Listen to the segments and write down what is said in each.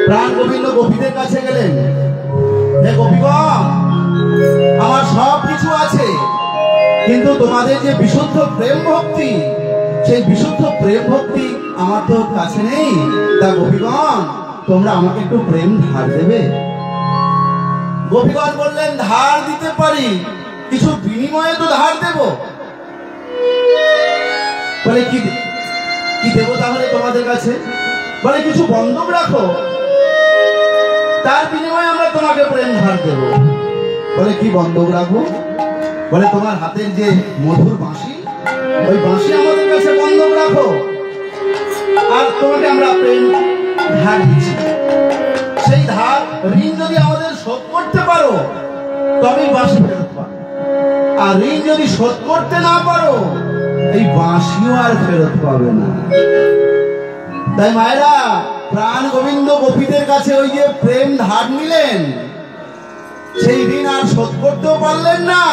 প্রাণ গোবিন্দ গোপীদের কাছে গেলেন। হে গোপীগণ, আমার সব কিছু আছে, কিন্তু তোমাদের যে বিশুদ্ধ প্রেম ভক্তি, সেই বিশুদ্ধ প্রেম ভক্তি আমার তো কাছে নেই। তা গোপীগণ, তোমরা আমাকে একটু প্রেম ধার দেবে? গোপীগণ বললেন, ধার দিতে পারি, কিছু বিনিময়ে তো ধার দেব। বলে কি দেবো তাহলে তোমাদের কাছে? বলে কিছু বন্ধক রাখো, তার বিনিময়ে আমরা তোমাকে প্রেম ধার দেব। বলে কি বন্ধক রাখবো? বলে তোমার হাতের যে মধুর বাঁশি, ওই বাঁশি আমাদের কাছে বন্ধক রাখো, আর তোমাকে আমরা প্রেম ধার দিচ্ছি। সেই ধার ঋণ যদি আমাদের শোধ করতে পারো তবেই বাঁশি ফেরত পাবে, আর ঋণ যদি শোধ করতে না পারো এই বাঁশিও আর ফেরত পাবে না। তাই মায়েরা, প্রাণ গোবিন্দ গোপীদের কাছে ওই যে প্রেম ধার নিলেন, সেই ঋণ আর শোধ করতেও পারলেন না,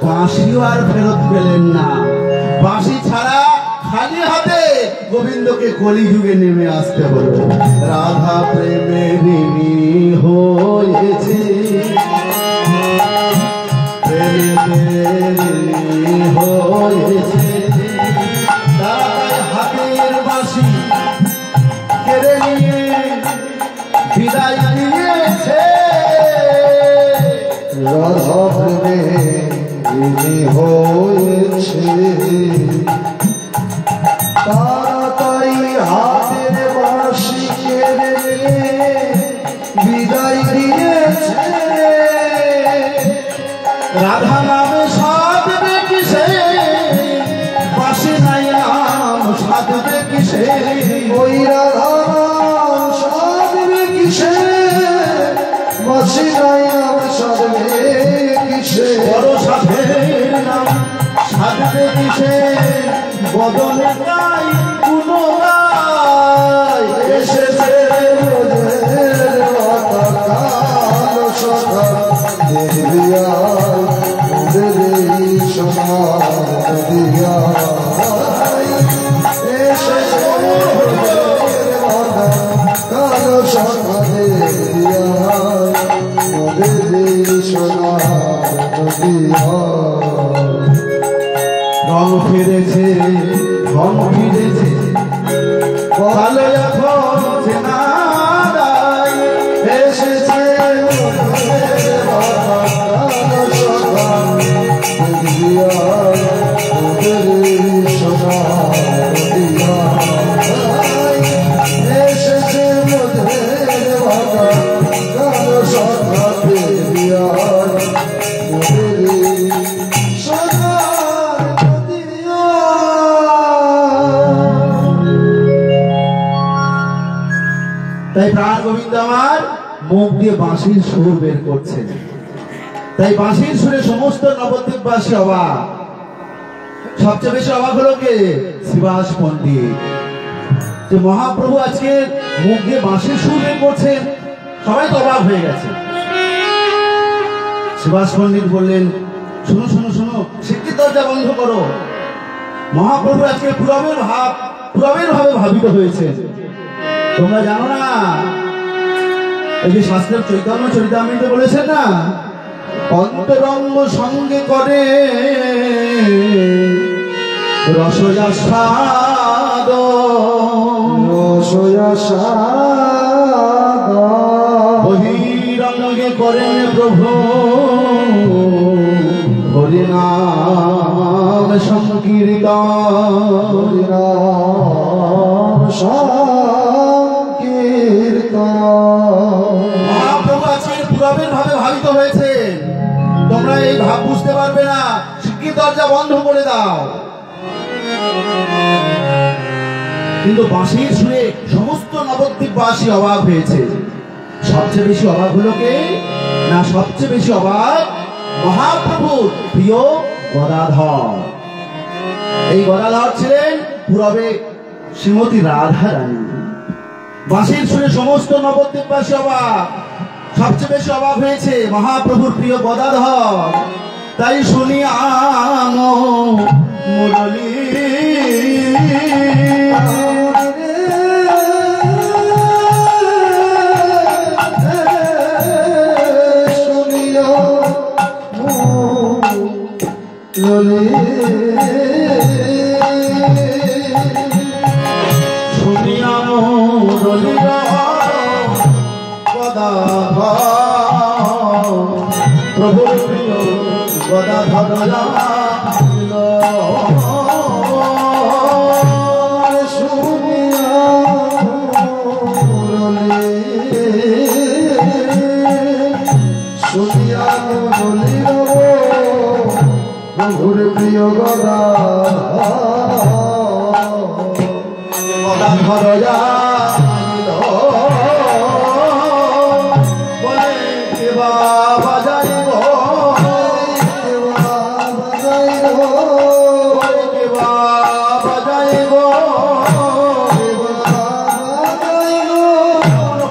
বাঁশিও আর ফেরত পেলেন না। বাঁশি ছাড়া খালি হাতে গোবিন্দকে কলিযুগে নেমে আসতে হলো। রাধা প্রেমে ঋণী হয়েছে, হাতের বাঁশি কেড়ে নিয়ে বিদায় দিয়েছে। রাধা প্রেমে ঋণী হয়েছে, তাড়াতাড়ি হাতের বাঁশি কেড়ে নিয়ে বিদায় দিয়েছে। রাধা নামে সাধবে কিসে, বাঁশি নাই নাম সাধবে কিসে? ওই রাধা নাম সাধবে কিসে, বাঁশি নাই নাম সাধবে কিসে? বড় সাধের নাম সাধবে কিসে? বদনে গাই কোনো গাই এসেছে রোজের বাতাকাল সখা, দেবিয়া দেবী সমার দিয়া। এসেছে রোজের বাতাকাল সখা, দেবিয়া দেবী সমার দিয়া। রং ফিরেছে, রং ফিরেছে, ভালো এখন চেনা যায়। এসেছে তাই প্রাণ গোবিন্দ আমার মুখ দিয়ে বাঁশির সুর বের করছে। তাই বাঁশির সুরে সমস্ত নবদ্বীপবাসী অবাক। সবচেয়ে বেশি অবাক হলো কে? শ্রীবাস পণ্ডিত। যে মহাপ্রভু আজকে মুখ দিয়ে বাঁশির সুর বের করছেন, সবাই তো অবাক হয়ে গেছে। শ্রীবাস পণ্ডিত বললেন, শুনো শুনো শুনো, শিক্ষিত দরজা বন্ধ করো। মহাপ্রভু আজকে পুরবের ভাবে ভাবিত হয়েছে। তোমরা জানো না, এই যে শাস্ত্রের চৈতন্য চরিতামৃতে বলেছেন না, অন্তরঙ্গ সঙ্গে করে রসয়াস্বাদ, রসয়াস্বাদ বহিরঙ্গে করেন প্রভু হরিনাম সংকীর্তন, হরিনাম সংকীর্তন। মহাপ্রভু আজকে পুরবের ভাবে ভাবিত হয়েছে। তোমরা এই ভাব বুঝতে পারবে না, শিক্ষিত দরজা বন্ধ করে দাও। কিন্তু বাঁশির সুরে সমস্ত নবদ্বীপবাসী অবাক হয়েছে। সবচেয়ে বেশি অবাক হলো কে? না সবচেয়ে বেশি অবাক মহাপ্রভুর প্রিয় গদাধর। এই গদাধর ছিলেন পূরবে শ্রীমতী রাধা রানী। বাঁশির সুরে সমস্ত নবদ্বীপবাসী অবাক। সবচেয়ে বেশি অবাক হয়েছে মহাপ্রভুর প্রিয় গদাধর। তাই শুনি মুরলী শুনিয়া মুরলীর গদাধর প্রভুর প্রিয় গদাধর শুনিয়া মুরলী শুনিয়া মুরলীর প্রভুর প্রিয় গদাধর বলে কেবা বাজাইব কেবা বাজাইব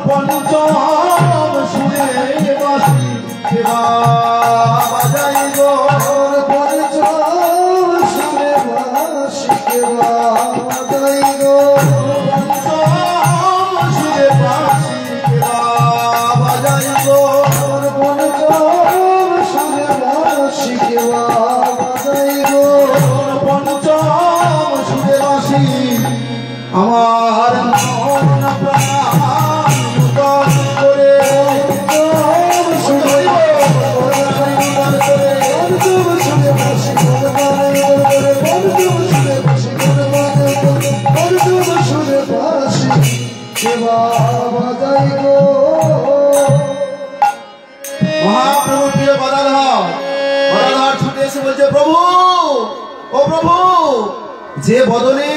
পঞ্চম সুরে বাসি কেবা বাজাইব আমার মন প্রাণ করে মহাপ্রভু প্রিয় গদাধর ছুটে এসে বলছে প্রভু ও প্রভু যে বদনে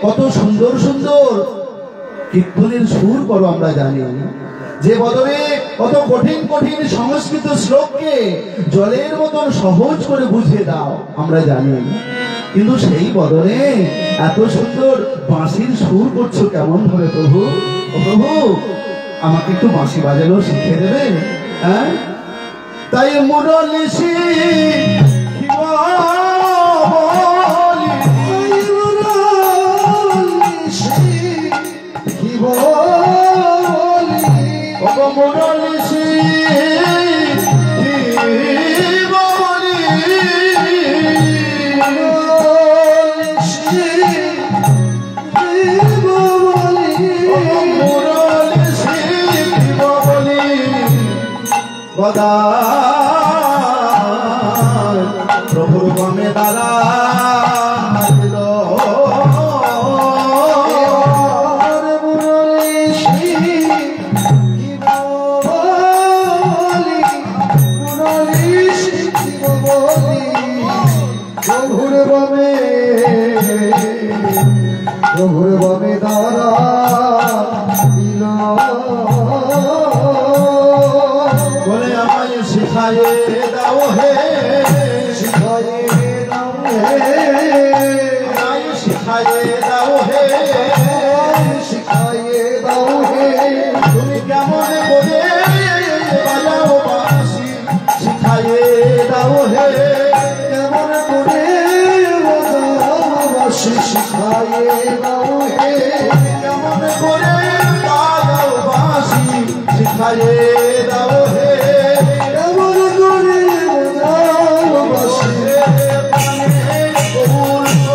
কত সুন্দর সুন্দর কীর্তনের সুর করো আমরা জানি, যে বদনে কত কঠিন কঠিন সংস্কৃত শ্লোককে জলের মতন সহজ করে বুঝিয়ে দাও আমরা জানি, কিন্তু সেই বদনে এত সুন্দর বাঁশির সুর করছো কেমন ভাবে প্রভু? ও প্রভু আমাকে একটু বাঁশি বাজানো শিখিয়ে দেবে? হ্যাঁ, তাই মুরলী প্রভুর গমে দ্বারা প্রভুর বামে দ্বারা বলে আমায় শিখায়ে দাও হে, শিখায়ে দাও হে, আমায় শিখায়ে দাও হে, শিখায়ে দাও হে, তুমি কেমন করে বাজাও বাঁশি শিখায়ে দাও হে, কেমন করে বাজাও বাঁশি শিখায়ে দাও হে, কেমন করে বাজাও বাঁশি শিখায়ে দাও হে, কেমন করে বাজাও বাঁশি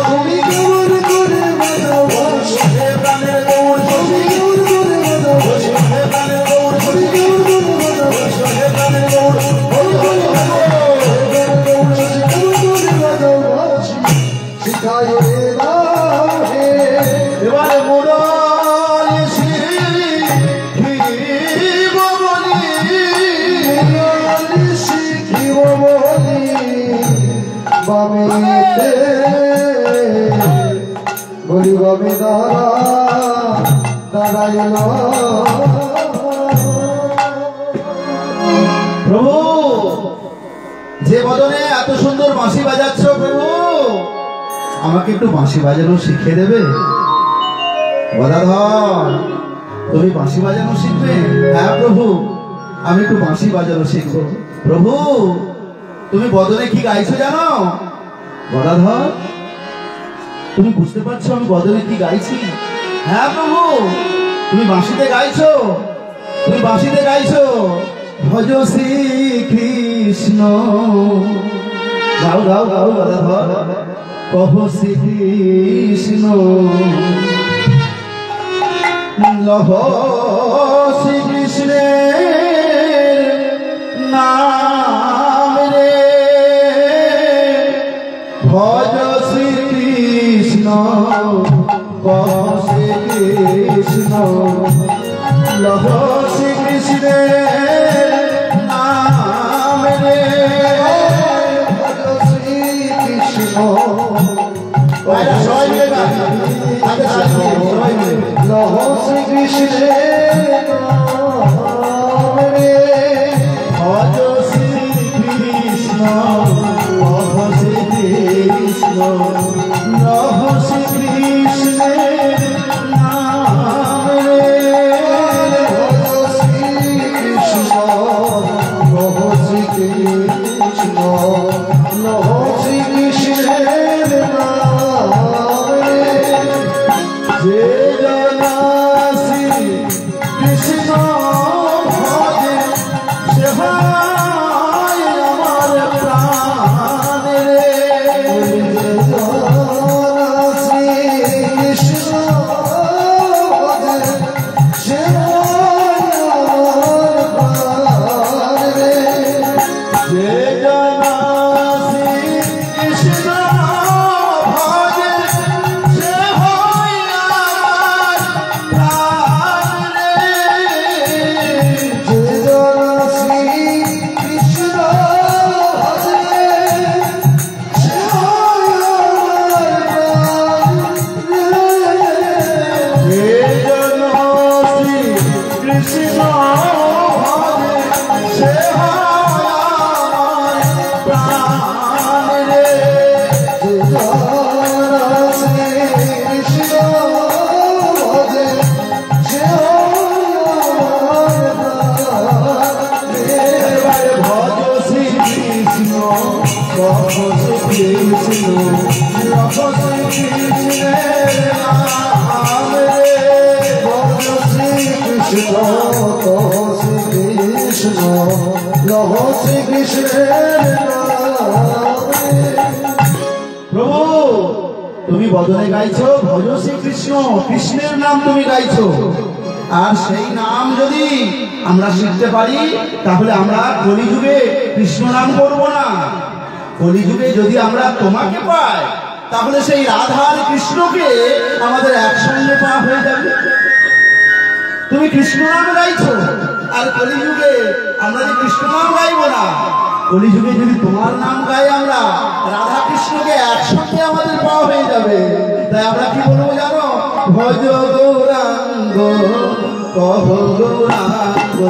তুমি কেমন করে বাজাও বাঁশি, প্রাণের গৌর তুমি কেমন করে বাজাও বাঁশি, প্রাণের গৌর তুমি কেমন করে বাজাও বাঁশি, প্রাণের গৌর শিখায়ে দাও হে। এবারে মুরলী শিখিব বলি, শিখিব বলি বামেতে বলি বামে দ্বারা দাঁড়াইল প্রভু যে বদনে এত সুন্দর বাঁশি বাজাচ্ছ প্রভু, আমাকে একটু বাঁশি বাজানো শিখিয়ে দেবে? গদাধর, তুমি বাঁশি বাজানো শিখবে? হ্যাঁ প্রভু, আমি একটু বাঁশি বাজানো শিখবো। প্রভু, তুমি বদনে কি গাইছো জানো? গদাধর, তুমি বুঝতে পারছো আমি বদনে কি গাইছি? হ্যাঁ প্রভু, তুমি বাঁশিতে গাইছো, তুমি বাঁশিতে গাইছো ভজ শ্রী কৃষ্ণ। গাও গাও গাও গদাধর, কহ শ্রী কৃষ্ণ। লহ শ্রী কৃষ্ণের নাম রে, ভজ শ্রী কৃষ্ণ, কহ শ্রী কৃষ্ণ। লহ শ্রী কৃষ্ণের নাম রে, ভজ শ্রী কৃষ্ণ। সবাই মিলে গান, আগে সবাই মিলে। লহ শ্রী কৃষ্ণের নাম রে, ভজ শ্রী কৃষ্ণ, কহ শ্রী কৃষ্ণ। লহ শ্রী কৃষ্ণের নাম রে, ভজ শ্রী কৃষ্ণ, কহ শ্রী কৃষ্ণ। লহ শ্রী কৃষ্ণের নাম রে। যে জনা শ্রী কৃষ্ণ ভজে, সে হয় আমার প্রাণ রে। যে জনা শ্রী কৃষ্ণ ভজে, সে হয় আমার প্রাণ রে। যে জনা শ্রী কৃষ্ণ ভজে, সে হয় আমার প্রাণ রে। যে জনা শ্রী কৃষ্ণ ভজে, সে হয় আমার প্রাণ রে। যে জনা শ্রী কৃষ্ণ ভজে, সে হয় আমার প্রাণ রে। যে জনা শ্রী কৃষ্ণ ভজে, সে হয় আমার প্রাণ রে। ভজ শ্রী কৃষ্ণ, কহ শ্রী কৃষ্ণ। লহ শ্রী কৃষ্ণের নাম রে, ভজ শ্রী কৃষ্ণ, কহ শ্রী কৃষ্ণ। লহ শ্রী কৃষ্ণের নাম রে। প্রভু, তুমি বদনে গাইছো ভজ শ্রী কৃষ্ণ, কৃষ্ণের নাম তুমি গাইছো। আর সেই নাম যদি আমরা শিখতে পারি, তাহলে আমরা কলিযুগে কৃষ্ণ নাম করবো না। কলিযুগে যদি আমরা তোমাকে পাই, তাহলে সেই রাধা আর কৃষ্ণকে আমাদের একসঙ্গে পাওয়া হয়ে যাবে। তুমি কৃষ্ণ নাম গাইছো, আর কলিযুগে আমরা যে কৃষ্ণ নাম গাইবো না, কলিযুগে যদি তোমার নাম গাই আমরা, রাধা কৃষ্ণকে একসঙ্গে আমাদের পাওয়া হয়ে যাবে। তাই আমরা কি বলবো জানো? ভজ গৌরাঙ্গ, কহ গৌরাঙ্গ।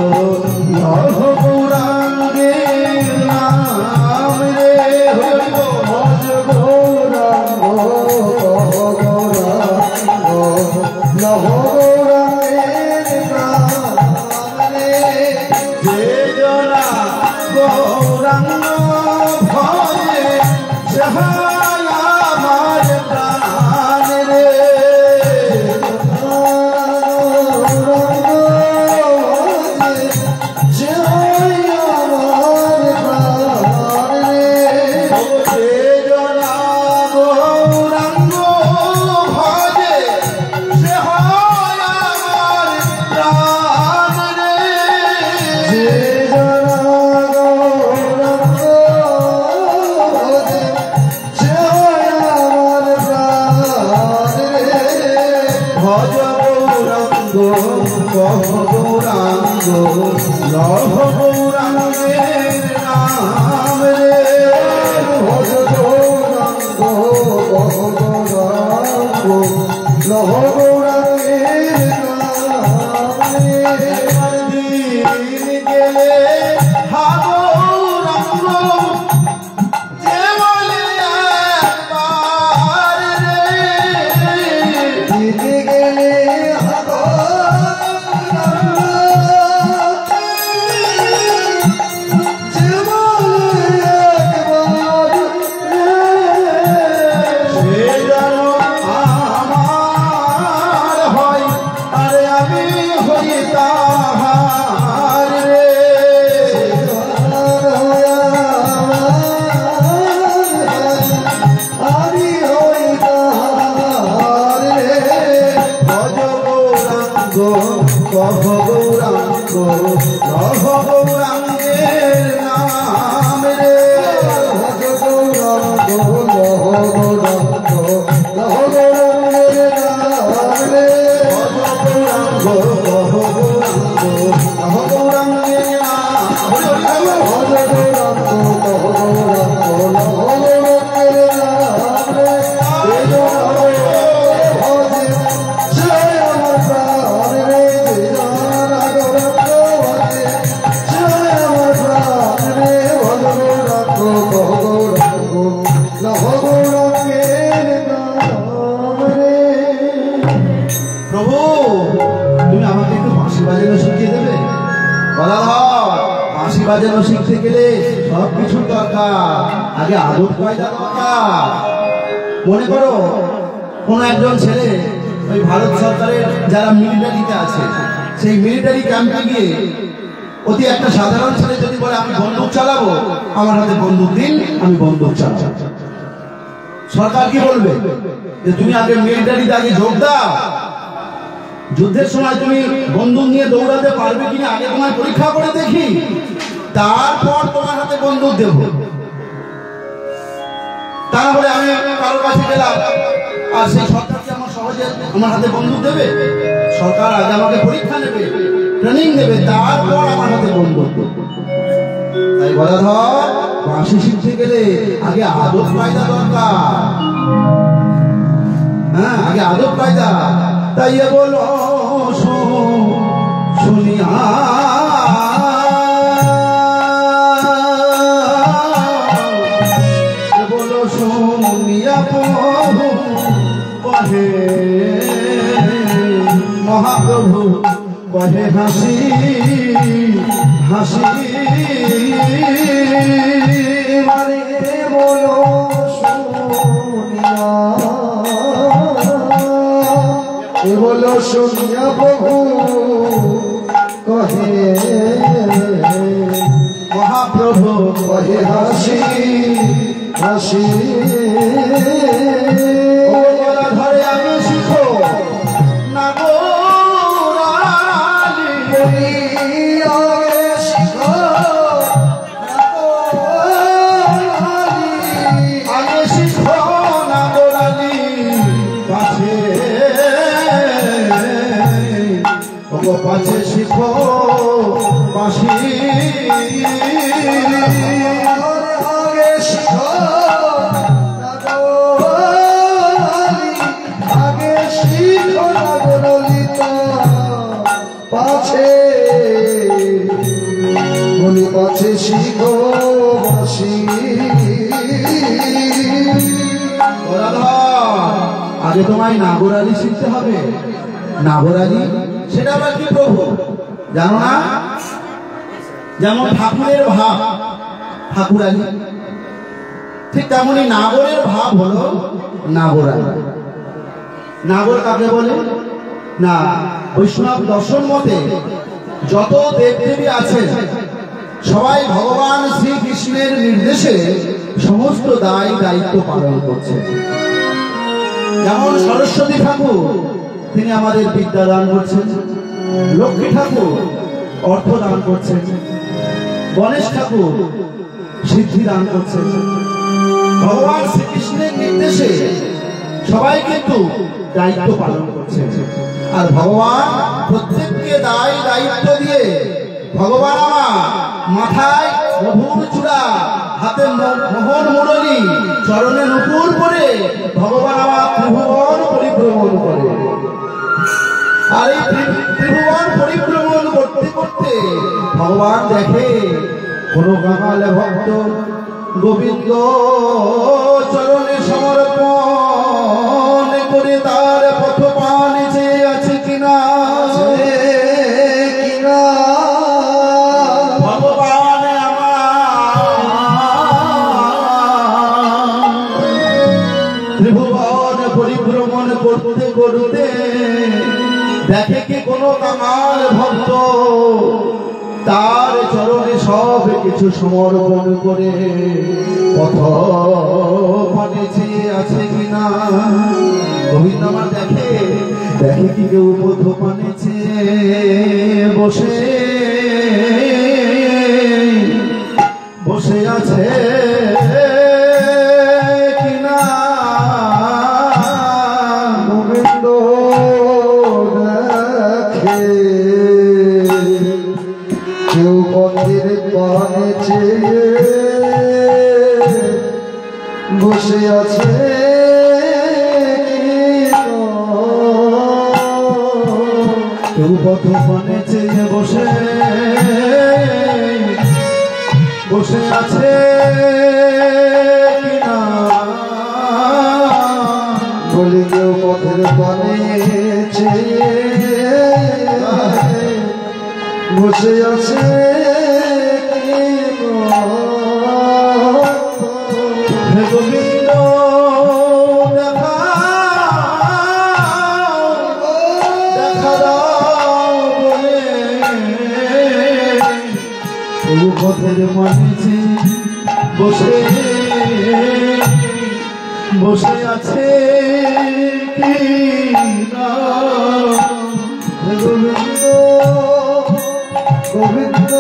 লহ গৌরাঙ্গের নাম রে, ভজ গৌরাঙ্গ, কহ গৌরাঙ্গ। লহ গৌরাঙ্গের নাম রে। যে জনা গৌরাঙ্গ ভজে, সে হয় আমার প্রাণ রে। গৌরাঙ্গ ভজে, সে হয় আমার প্রাণ রে। যে জনা গৌরাঙ্গ ভজে, সে হয় আমার প্রাণ রে। যে জনা গৌরাঙ্গ ভজে, সে যে বলে একবার রে দিতে গেলে গৌরাঙ্গের নাম রে প্রভু তুমি আমাকে একটু বাঁশি বাজানো শিখিয়ে দেবে? বাঁশি বাজানো শিখতে গেলে সবকিছু দরকার, আগে আদব কায়দা দরকার। মনে করো কোন একজন ছেলে ওই ভারত সরকারের যারা মিলিটারিতে আছে সেই মিলিটারি ক্যাম্পে গিয়ে অতি একটা সাধারণ ছেলে যদি বলে আমি বন্দুক চালাবো, আমার হাতে বন্দুক দিন, আমি বন্দুক চালাবো, সরকার কি বলবে? যে তুমি আগে মিলিটারিতে আগে যোগ দাও, যুদ্ধের সময় তুমি বন্দুক নিয়ে দৌড়াতে পারবে কিনা আগে তোমার পরীক্ষা করে দেখি, তারপর তোমার হাতে বন্দুক দেব। তা না হলে আমি কারোর কাছে গেলাম আর সেই সরকার কি আমার সহজে আমার হাতে বন্দুক দেবে? সরকার আগে আমাকে পরীক্ষা নেবে, ট্রেনিং দেবে, তারপর আমার হাতে বন্দুক দেবে। তাই বলা ধর বাঁশি শিখতে গেলে আগে আদব কায়দা দরকার। হ্যাঁ, আগে আদব কায়দা। তাই বলো শুনিয়া বলো শুনিয়া প্রভু কহে মহাপ্রভু কহে হাসি হাসি মারে বলো শুনিয়া বলো শুনিয়া প্রভু কহে মহাপ্রভু কহে হাসি হাসি ধরে আমি শিখো না গো রানী, আগে শিখো আগে শিখো না গো রানী, পাছে পাছে শিখো বাঁশি, আগে শিখো আগে শিখো না গো ললিতা, পাছে বলি পাছে শিখো বাঁশি। আগে তোমায় নাগরালি শিখতে হবে। নাগরালি সেটা আবার কি প্রভু জানো না? যেমন ঠাকুরের ভাব ঠাকুরালি, ঠিক তেমনি নাগরের ভাব হলো নাগরালি। নাগর কাকে বলে না? বৈষ্ণব দর্শন মতে যত দেবদেবী আছেন সবাই ভগবান শ্রীকৃষ্ণের নির্দেশে সমস্ত দায় দায়িত্ব পালন করছে। যেমন সরস্বতী ঠাকুর তিনি আমাদের বিদ্যা দান করছেন, লক্ষ্মী ঠাকুর অর্থ দান করছেন, গণেশ ঠাকুর সিদ্ধি দান করছেন। ভগবান শ্রীকৃষ্ণের নির্দেশে সবাই কিন্তু দায়িত্ব পালন করছে। আর ভগবান প্রত্যেককে দায় দায়িত্ব দিয়ে ভগবান আমার মাথায় মধুর চূড়া, হাতে মোহন মুরলী, চরণে নুপুর পরে ভগবান আমার ত্রিভুবন পরিভ্রমণ করে। আর এই ত্রিভুবন পরিভ্রমণ করতে করতে ভগবান দেখে কোন কাঙাল ভক্ত গোবিন্দ চরণে সমর্পণ করে তার পথ পান চেয়ে আছে কিনা ভগবান আমার ত্রিভুবন পরিভ্রমণ করতে করতে দেখে কি কোনো কাঙাল ভক্ত তার চরণে সব কিছু সমর্পণ করে পথ পানে চেয়ে আছে কিনা গোবিন্দ আমার দেখে দেখে কি কেউ পথ পানে চেয়ে বসে বসে আছে কিনা গোবিন্দ দেখে কেউ পথের পানে চেয়ে বসে আছে কেউ পথ পানে চেয়ে বসে বসে আছে কিনা বলি কেউ পথের পানে চেয়ে বসে আছে হে গোবিন্দ দেখা দেখা দাও বলে কেউ পথের পানে চেয়ে বসে বসে আছে কিনা গোবিন্দ গোবিন্দ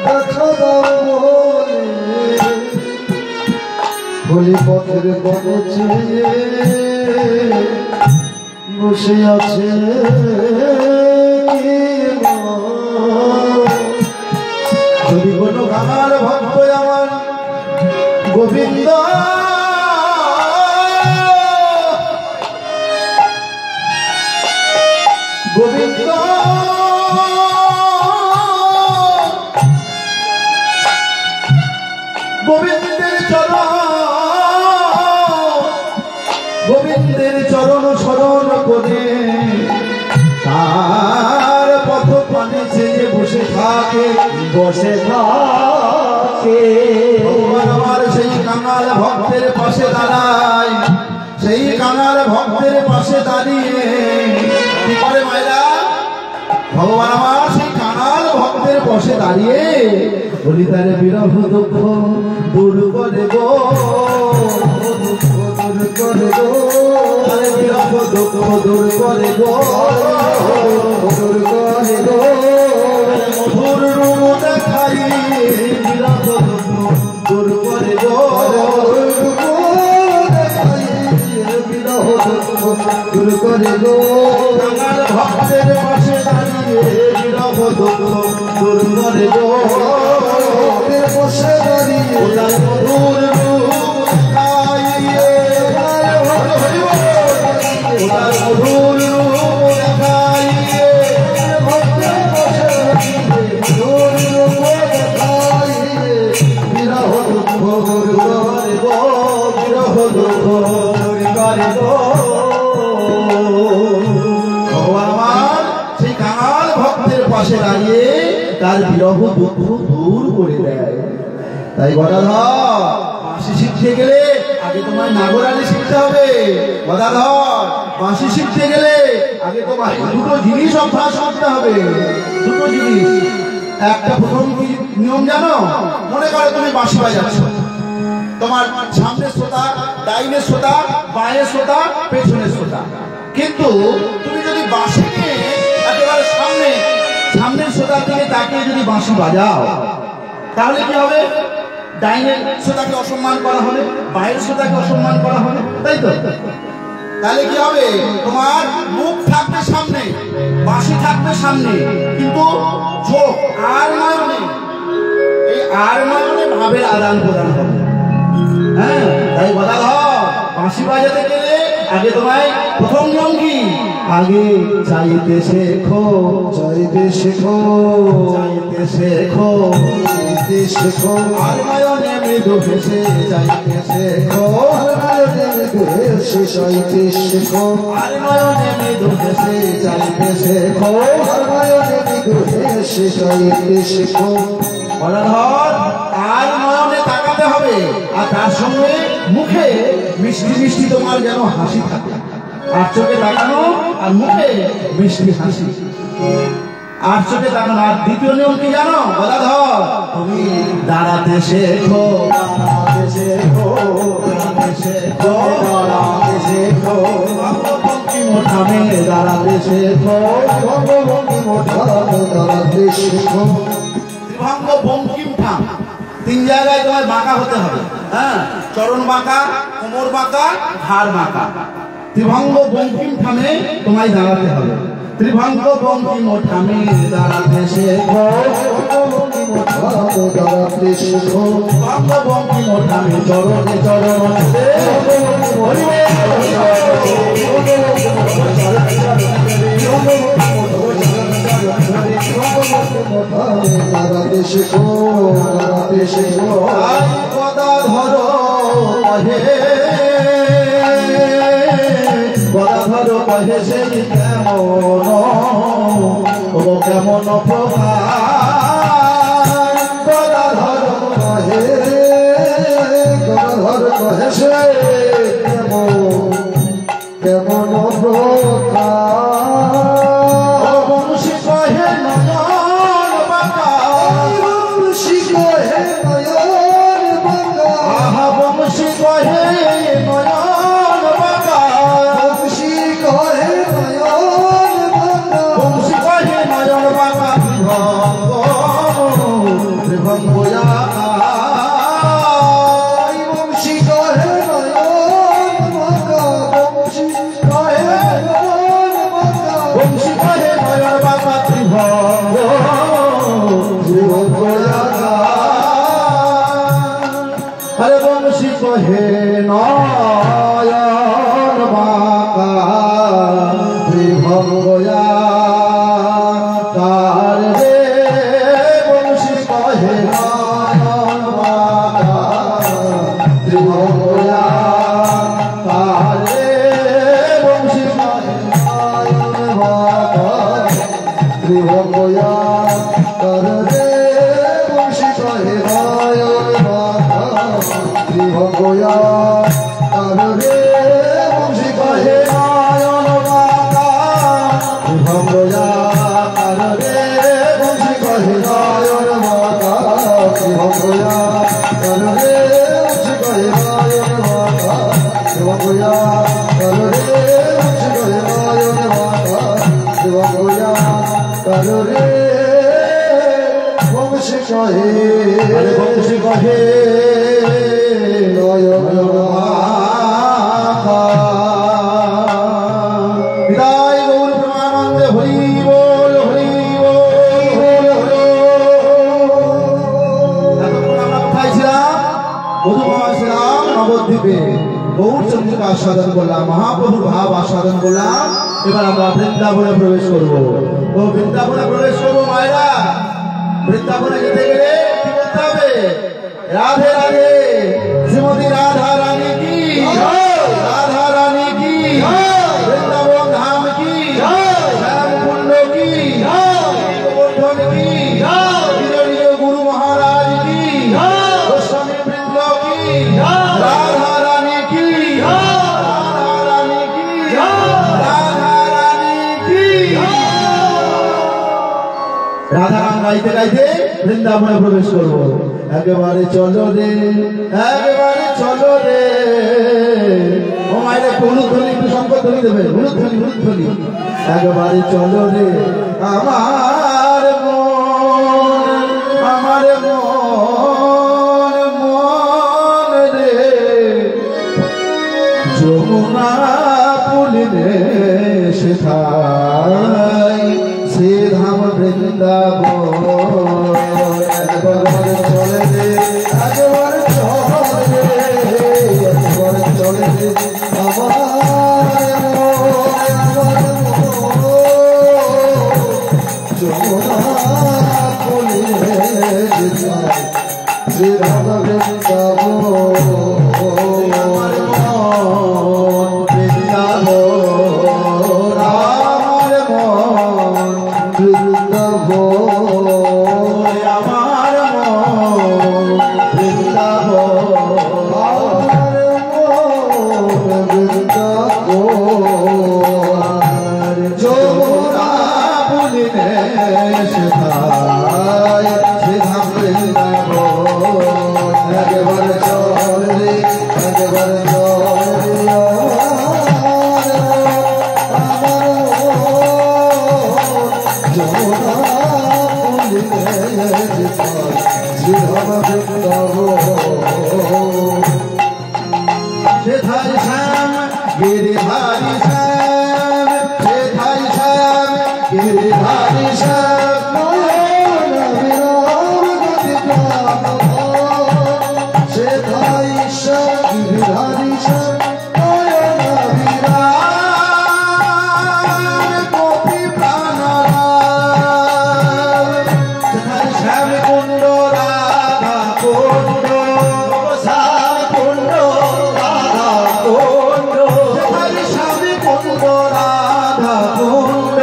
দেখা দাও বলি পথের পানে চেয়ে বসে আছে যদি কোনো কাঙাল ভক্ত আমার গোবিন্দ গোবিন্দ গোবিন্দের চরণ স্মরণ করে তার পথ পানে চেয়ে বসে থাকে ভগবান আমার সেই কাঙাল ভক্তের পাশে দাঁড়ায় সেই কাঙাল ভক্তের পাশে দাঁড়িয়ে কি করে মায়েরা ভগবান আমার সেই কাঙাল ভক্তের পাশে দাঁড়িয়ে বলি তারে বিরহ দুঃখ দূর করে গো দূর করে গো তারে বিরহ দুঃখ দূর করে গো দূর করে গো মধুর রূপ দেখাই বিরহ দুঃখ দূর করে গো দূর করে গো কাঙাল ভক্তের পাশে দাঁড়িয়ে বিরহ দুঃখ দূর করে গো বসে দাঁড়িয়ে তার মধুর রূপ দেখাইয়ে তার মধুর রূপ দেখাইয়ে বিরহ দুঃখ দূর করে গো বিরহ দুঃখ দূর করে গো ভগবান আমার সেই কাঙাল ভক্তের পাশে দাঁড়িয়ে তার বিরহ দুঃখ দূর করে দেয় তাই গদাধর বাঁশি শিখতে গেলে আগে তোমার নাগরানি শিখতে হবে গদাধর বাঁশি শিখতে গেলে আগে তোমার দুটো জিনিস অভ্যাস করতে হবে দুটো জিনিস একটা প্রথম কি নিয়ম জানো মনে করো তুমি বাঁশি বাজাচ্ছ তোমার সামনের শ্রোতা ডাইনের শ্রোতা বাঁয়ের শ্রোতা পেছনের শ্রোতা কিন্তু তুমি যদি বাঁশিকে একেবারে সামনের শ্রোতার দিকে তাকিয়ে যদি বাঁশি বাজাও তাহলে কি হবে ডাইনের শ্রোতাকে অসম্মান করা হবে বাঁয়ের শ্রোতাকে অসম্মান করা হবে তাই তো তাহলে কি হবে তোমার মুখ থাকবে সামনে বাঁশি থাকবে সামনে কিন্তু চোখ আর নয়নে এই আর নয়নে ভাবের আদান প্রদান হবে হ্যাঁ তাই বলা হয় বাঁশি বাজাতে গেলে আগে তোমায় প্রথম নিয়ম কি? আগে চাইতে শেখো, চাইতে শেখো, চাইতে শেখো, চাইতে শেখো, আর নয়নে মৃদু হেসে চাইতে শেখো, আর নয়নে মৃদু হেসে চাইতে শেখো, আর নয়নে মৃদু হেসে চাইতে শেখো, আর নয়নে মৃদু হেসে চাইতে শেখো। বলাধর আর নয়নে তাকাতে হবে, আর তার সঙ্গে মুখে মিষ্টি মিষ্টি তোমার যেন হাসি থাকে। আর চোখে তাকানো আর মুখে মিষ্টি হাসি, আর চোখে তাকানো। আর দ্বিতীয় নিয়ম কি জানো বলাধর? তুমি দাঁড়াতে শেখো, দাঁড়াতে শেখো, দাঁড়াতে শেখো, দাঁড়াতে শেখো, ভঙ্গি মোঠামে দাঁড়াতে শেখো, ভঙ্গভঙ্গি মোঠামে দাঁড়াতে শেখো। ত্রিভঙ্গ বঙ্কিম ঠাম, তিন জায়গায় তোমায় বাঁকা হতে হবে। হ্যাঁ, চরণ বাঁকা, কোমর বাঁকা, ঘাড় বাঁকা। ত্রিভঙ্গ বঙ্কিম ঠামে তোমায় দাঁড়াতে হবে। ত্রিভঙ্গ বঙ্কিম ঠামে দাঁড়াতে শেখো, ভঙ্গভঙ্গি মোঠামে দাঁড়াতে শেখো, ত্রিভঙ্গ বঙ্কিম ঠামে চরণে চরণ দাঁড়াতে শেখো, দাঁড়াতে শেখো। গদাধর কহে, গদাধর কহে সেই কেমন, ও কেমন প্রভাত। গদাধর কহে, গদাধর কহে সে কেমন প্রকার। বংশী কহে নয়ন বাঁকা, বংশী কহে নয়ন বাঁকা, আহা বংশী কহে নয়ন বাঁকা, বংশী কহে নয়ন বাঁকা, বংশী কহে নয়ন বাঁকা। ত্রিভঙ্গ বংশী কহে নয়ন বাঁকা, বংশী কহে নয়ন বাঁকা, বংশী কহে নয়ন বাঁকা। ত্রিভঙ্গ আরে বংশী কহে নয়ন বাঁকা, ত্রিভঙ্গয়া কার রে। বংশী কহে নয়ন বাঁকা, ত্রিভঙ্গয়া কার রে। বংশী কহে নয়ন বাঁকা, ত্রিভঙ্গয়া কর রে। বংশী কহে নয়ন বাঁকা, ত্রিভঙ্গয়া কর রে। বংশী কহে নয়ন বাঁকা, ত্রিভঙ্গয়া কার রে। বংশী কহে নয়ন বাঁকা, ত্রিভঙ্গয়া কর রে। বংশী কহে নয়ন বাঁকা, ত্রিভঙ্গয়া কর রে। বংশী কহে নয়ন বাঁকা, ত্রিভঙ্গয়া কর রে। বংশী কহে আরে বংশী কহে নয়ন বাঁকা। বিদায় গৌর প্রেমানন্দে হরি বল, হরি বল, হরি বল। এতক্ষণ আমরা কোথায় ছিলাম? মধুমা ছিলাম নবদ্বীপে। গৌর চন্দ্রিকা আস্বাদন করলাম, মহাপ্রভুর ভাব আস্বাদন করলাম। এবার আমরা বৃন্দাবনে প্রবেশ করবো। ও বৃন্দাবনে প্রবেশ করবো মায়েরা। বৃন্দাবনে যেতে গেলে কি করতে হবে? রাধে রাধে, শ্রীমতী রাধা রানী কি, রাধা রানী কি, বৃন্দাবন ধাম কি, শ্যাম কুণ্ড কি, গোবর্ধন কি, নিজ নিজ গুরু মহারাজ কি, গোস্বামী বৃন্দ কি, রাধা রানী কি, রাধা রানী কি, রাধা রানী কি। রাধারাম গাইতে গাইতে বৃন্দাবনে প্রবেশ করবো। একেবারে চলো রে, একেবারে চলো রে। ও মায়ের একটু অনুধ্বনি, একটু শঙ্করধ্বনি দেবে। অনুধ্বনি, অনুধ্বনি। একেবারে চলো রে আমার মন, আমার মন, মন রে। যমুনা পুলিনে শেখাই সে ধাম বৃন্দাবন। একবার চলে রে, একবার চলে রে, একবার চলে রে আমার শ্রীধাম বৃন্দাবন আমার মন বৃন্দাবন আমার মন বৃন্দাবন আমার মন বৃন্দাবন যমুনা বলিনে সেথায় শ্রীধাম বৃন্দাবন একবার চলে একবার চলে যমুনা শ্রীধাম বৃন্দাবন সেথায় শ্যাম গিরিধারী শ্যাম সেথায় শ্যাম গিরিধারী শ্যাম গোপী প্রাণরাম সেথায় শ্যাম কুণ্ড রাধা কুণ্ড শ্যাম কুণ্ড রাধা কুণ্ড সেথায় শ্যাম কুণ্ড রাধা কুণ্ড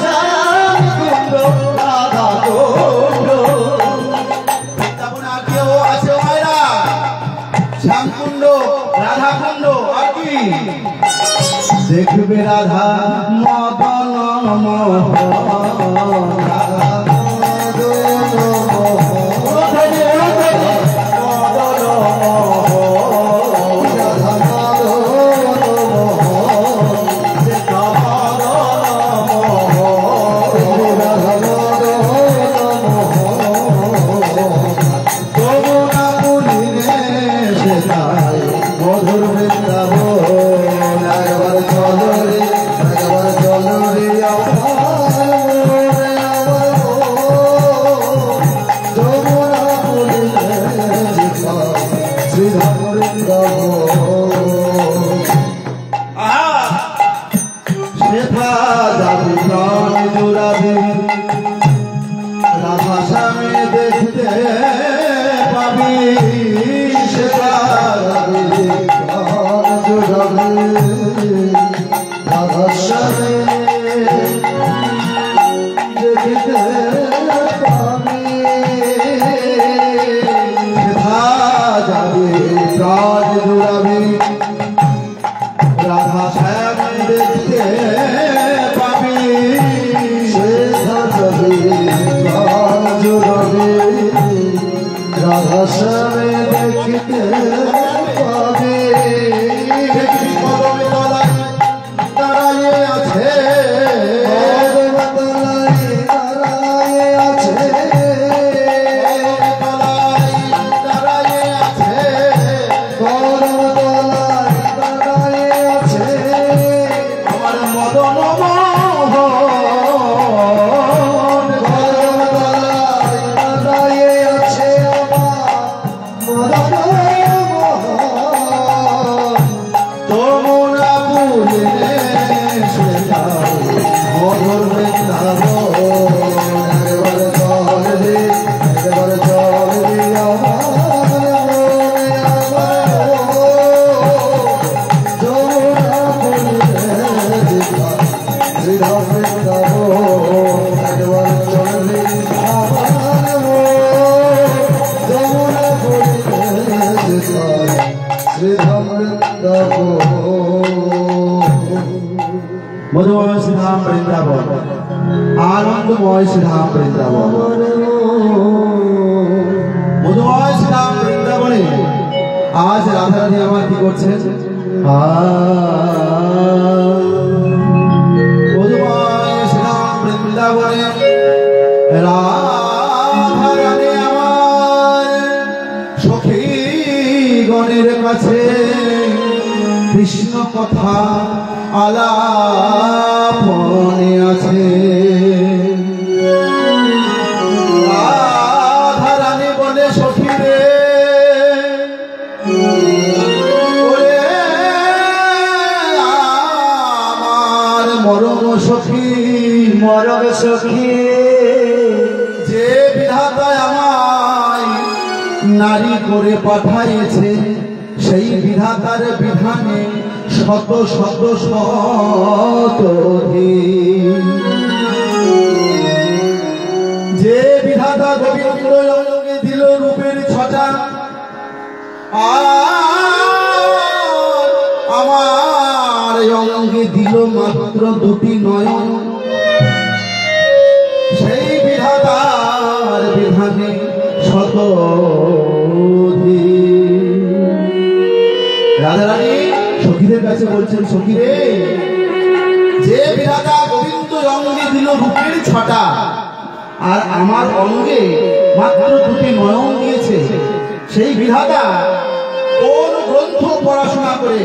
শ্যাম কুণ্ড রাধা কুণ্ড বৃন্দাবনে আর কেউ আছে মায়েরা শ্যামকুণ্ড রাধাকুণ্ড আর কি দেখবে রাধা মদন মোহন রাধা মদন মোহন যমুনা বলিনে সেথায় মধুর বৃন্দাবন একবার চলো রে যমুনা বলিলে শ্রীধাম বৃন্দাবন সেথা যাবি প্রাণ জুড়াবি রাধা স্বামী দেখতে পাবি সেথা সেথা যাবি প্রাণ জুড়াবি রাধা স্বামী দেখতে পাবি রাধা স্বামী দেখিতে পাবে দেখবি কদমে তলায় দাঁড়াইয়ে আছে দাঁড়ায় আছে তলায় দাঁড়াইয়ে আছে গরম তলায় দাঁড়ায় আছে আমার মদন মোহন গরম তলায় দাঁড়ায় আছে আমার যমুনা বলিনে সেথায় মধুর বৃন্দাবন একবার চল রে একবার চল রে যমুনা বলিলে শ্রীধাম বৃন্দাবন একবার চল রে যমুনা বলিলে শ্রীধাম বৃন্দাবন মধুময় শ্রীধাম বৃন্দাবন আনন্দময় শ্রীধাম বৃন্দাবন মধুময় শ্রীধাম বৃন্দাবনে আজ রাধারানী আমার কি করছে মধুময় শ্রীধাম বৃন্দাবনে রাধারানী আমার সখী গণের কাছে কৃষ্ণ কথা আলাপনে আছে রাধারানী বলে সখী রে ওরে আমার মরম সখী মরম সখী যে বিধাতা আমায় নারী করে পাঠাইছে সেই বিধাতার বিধানে শত শত শত যে বিধাতা গোবিন্দ অঙ্গে দিল রূপের ছটা আমার অঙ্গে দিল মাত্র দুটি নয়ন সেই বিধাতার বিধানে শত রাধারানী সখীদের কাছে বলছেন, সখীরে, যে বিধাতা গোবিন্দ অঙ্গে দিল রূপের ছটা আর আমার অঙ্গে মাত্র দুটি নয়ন দিয়েছে, সেই বিধাতা কোন গ্রন্থ পড়াশোনা করে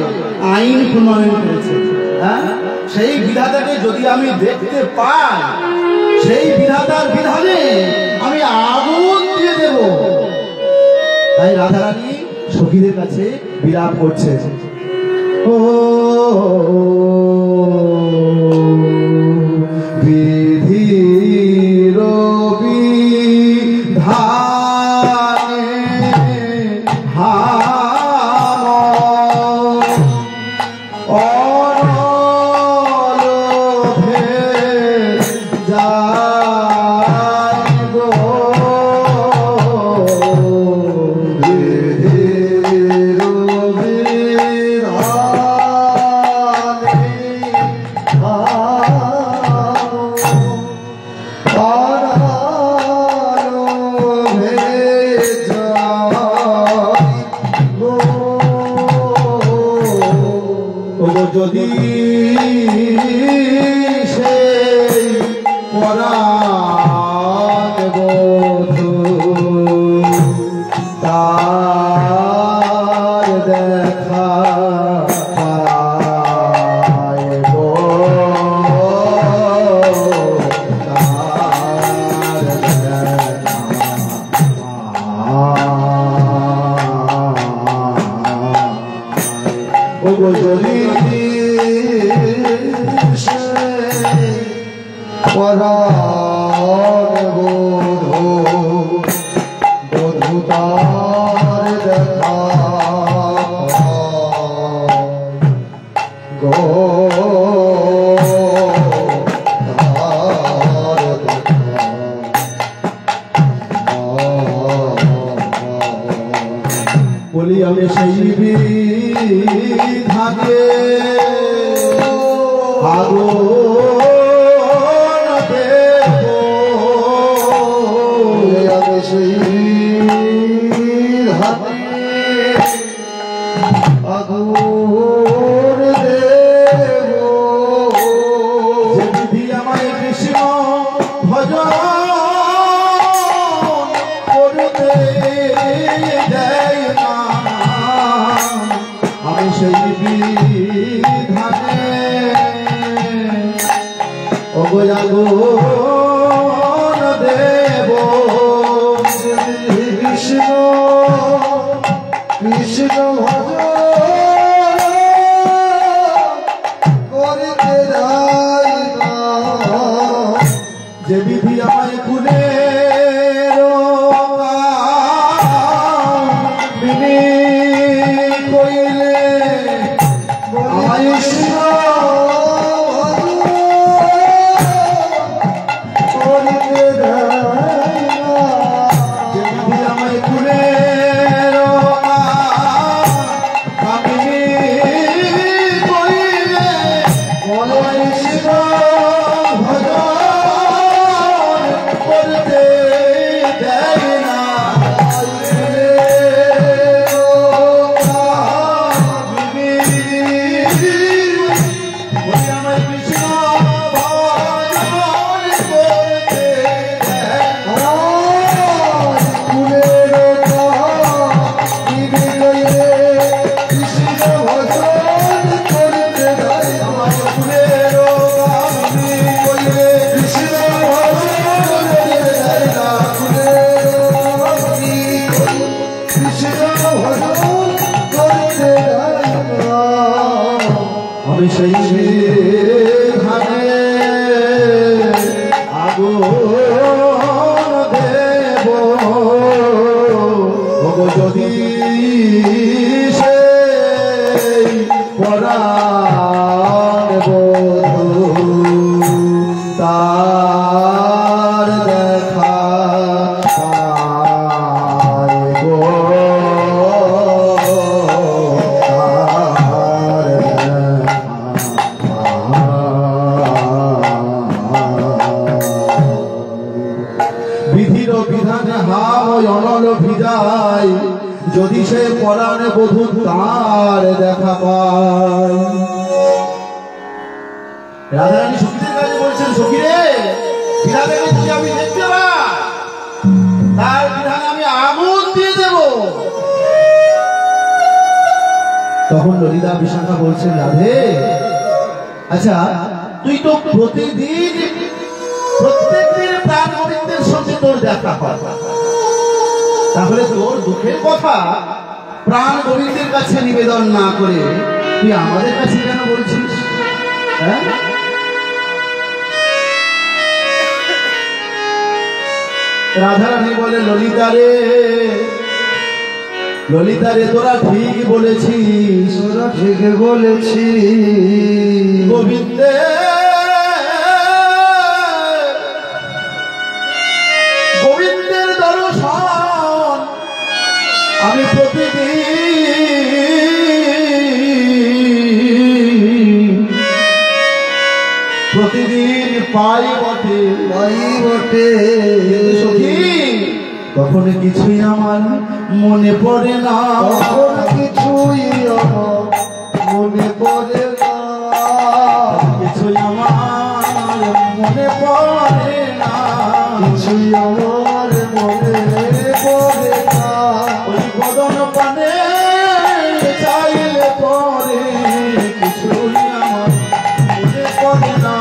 আইন প্রণয়ন করেছে? সেই বিধাতাকে যদি আমি দেখতে পাই, সেই বিধাতার বিধানে আমি আগুন দিয়ে দেব। তাই রাধারানী সখীদের কাছে বিলাপ করছে, ও বিধির বিধানে অনলোভে যাইব যদি সেই পরাণ বধূ তার দেখা পাইব, তার দেখা যদি পরাণ বধূ তার দেখা গো, বলি আমি সেই বিধানে আগুন দেব, আমি সেই বিধানে আগুন দেব, যে বিধি আমায় কৃষ্ণ ভজন করতে দেয় না, আমি সেই বিধানে অবয়াগুন দেব, কৃষ্ণ কৃষ্ণ ভজন করতে দেয় না, যে বিধি আমায় কুলে কইলে আয়ুষ আমি সেই ধানে আগুন দেব, গো বিধির বিধানে হাম অনল ভিজাই যদি সে পরাণে বধূ তার দেখা পায়। রাধারানী সখীদের কাছে বলছেন, সখী রে, বিধাতাকে যদি আমি দেখতে পাই তার বিধানে আমি আগুন দিয়ে দেব। তখন ললিতা বিশাখা বলছেন, রাধে আচ্ছা তুই তো প্রত্যেক দিন প্রাণ গোবিন্দের সঙ্গে তোর দেখা হয়, তাহলে তোর দুঃখের কথা প্রাণ গোবিন্দের কাছে নিবেদন না করে তুই আমাদের কাছে কেন বলছিস? হ্যাঁ, রাধারানী বলে, ললিতা রে তোরা ঠিক বলেছিস, তোরা ঠিক বলেছিস। গোবিন্দের দর্শন আমি প্রতিদিন পাই বটে, সখী তখন কিছুই আমার মনে পড়ে না, কিছুই আমার মনে পড়ে না, কিছুই আমার মনে পড়ে না, কিছুই আমার মনে পড়ে না। ওই বদন পানে চাইলে পরে কিছুই আমার মনে পড়ে না,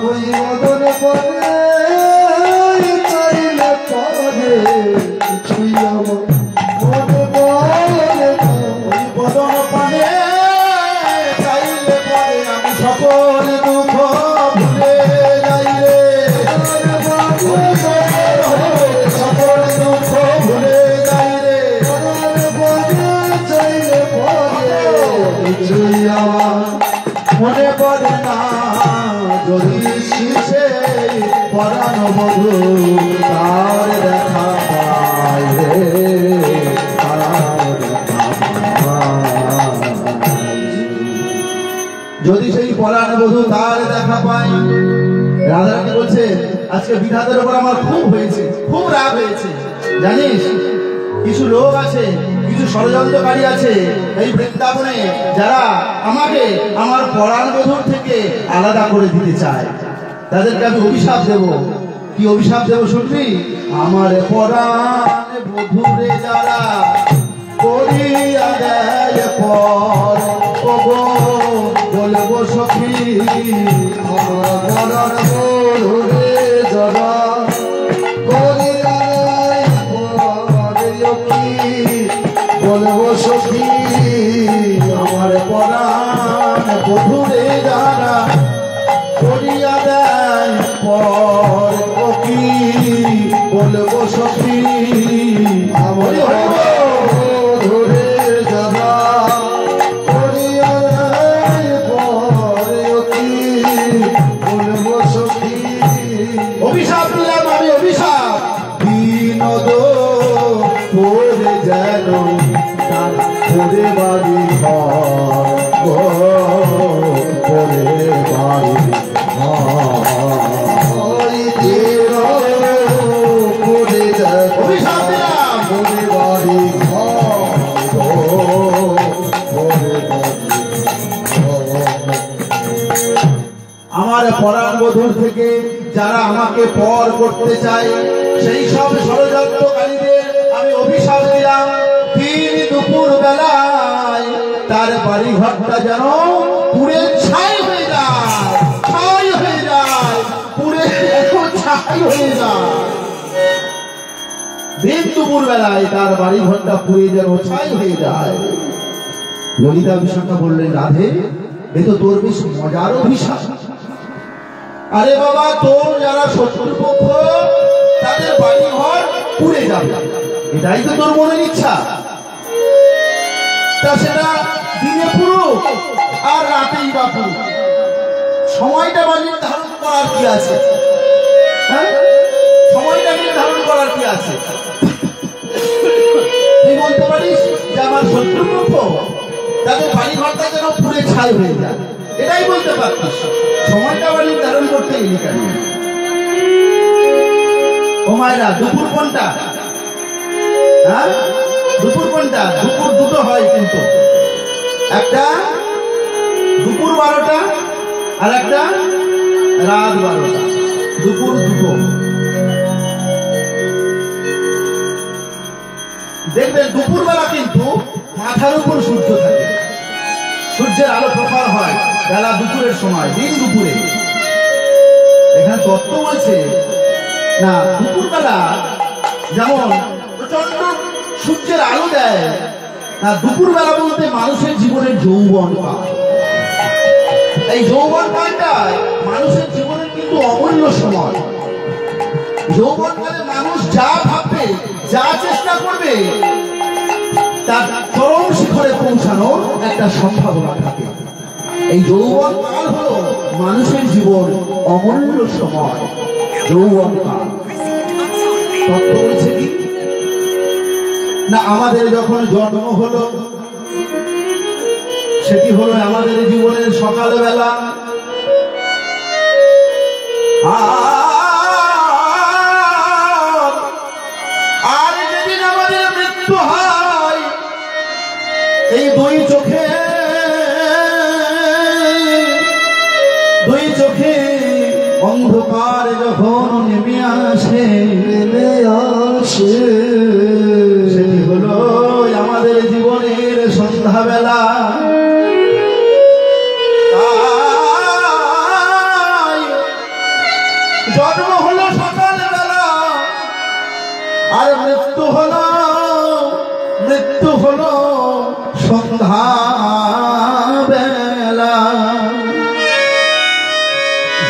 ওই বদনে পড়ে চাইলে পরে কিছুই আমার মনে পড়ে না। ওই বদন পানে চাইলে পরে আমি সকল দুঃখ ভুলে যাই রে, সকল দুঃখ ভুলে যাই রে, চাইলে পরে কিছুই আমার মনে পড়ে না, যদি শিশে পরাণ বধূ তার দেখা পাই রে, তার দেখা পাই। যদি সেই পরাণ বধূ তার দেখা পাই, রাধারানী বলছে আজকে বিধাতার উপর আমার খুব হয়েছে, খুব রাগ হয়েছে। জানিস কিছু লোক আছে, কিছু ষড়যন্ত্রকারী আছে এই বৃন্দাবনে, যারা আমাকে আমার পরাণ বধূর থেকে আলাদা করে দিতে চায়। তাদেরকে আমি অভিশাপ দেব। কি অভিশাপ দেব শুনবি? আমার পরাণ বধূরে যারা করিয়া দেয় পর, ওগো বলবো সখী আমার পরাণ বধূরে যারা করিয়া দেয় পরে, বলবো সখী আমার পরাণ বধূরে যারা করিয়া দেয় পর, ও কি বলবো সখী আমার বধূরে যারা করিয়া দেয় পরে, কি বলবো সখী। অভিশাপ দিলাম আমি, অভিশাপ। বিনোদ করে যেন তার করে বাড়ি ঘর, করে বাড়ি ওই দিন করে যায় অভিশাপ দিলাম। করে বাড়ি করে আমার পরাণ বধূর থেকে যারা আমাকে পর করতে চায়, সেই সব ষড়যন্ত্রকারীদের আমি অভিশাপ দিলাম, দিন দুপুর বেলায় তার বাড়ি ঘরটা যেন পুড়ে ছাই হয়ে যায়, ছাই হয়ে যায়, পুড়ে ছাই হয়ে যায়। দিন দুপুর বেলায় তার বাড়ি ঘরটা পুড়ে যেন ছাই হয়ে যায়। ললিতা বিশাখা বললেন, রাধে এ তো তোর বেশ মজার অভিশাপ। আরে বাবা, তোর যারা শত্রুপক্ষ তাদের বাড়ি ঘর পুড়ে যাবে, এটাই তো তোর মনের ইচ্ছা। তা সেটা দিনে পুরুক আর রাতেই বা সময়টা বা নির্ধারণ করার কি আছে? হ্যাঁ, সময়টা নির্ধারণ করার কি আছে? তুই বলতে পারিস যে আমার শত্রুপক্ষ তাদের বাড়ি ঘরটা যেন পুড়ে ছাই হয়ে যায়, এটাই বলতে পারতিস। সময়টা আবার নির্ধারণ করতে গেলি কেন? ও মায়েরা, দুপুর কোনটা? হ্যাঁ, দুপুর কোনটা? দুপুর দুটো হয় কিন্তু, একটা দুপুর 12টা আর একটা রাত 12টা, দুপুর দুটো। দেখবেন দুপুরবেলা কিন্তু মাথার উপর সূর্য থাকে, সূর্যের আলো প্রখর হয় বেলা দুপুরের সময়, দিন দুপুরে। এখানে তত্ত্ব বলছে না, দুপুরবেলা যেমন প্রচন্ড সূর্যের আলো দেয় না, দুপুরবেলা বলতে মানুষের জীবনের যৌবন কাল। এই যৌবন কালটায় মানুষের জীবনের কিন্তু অমূল্য সময়। যৌবনকালে মানুষ যা ভাববে, যা চেষ্টা করবে, তার চরম শিখরে পৌঁছানোর একটা সম্ভাবনা থাকে। এই যৌবন কাল হলো মানুষের জীবন অমূল্য সময়, যৌবন কাল। তত্ত্ব বলছে কি না, আমাদের যখন জন্ম হলো সেটি হলো আমাদের জীবনের সকালবেলা। আর যেদিন আমাদের মৃত্যু হয়, এই দুই চোখে অন্ধকার যখন নেমে আসে, সেটি হলো আমাদের জীবনের সন্ধ্যাবেলা। জন্ম হলো সকালবেলা আর মৃত্যু হলো সন্ধ্যাবেলা।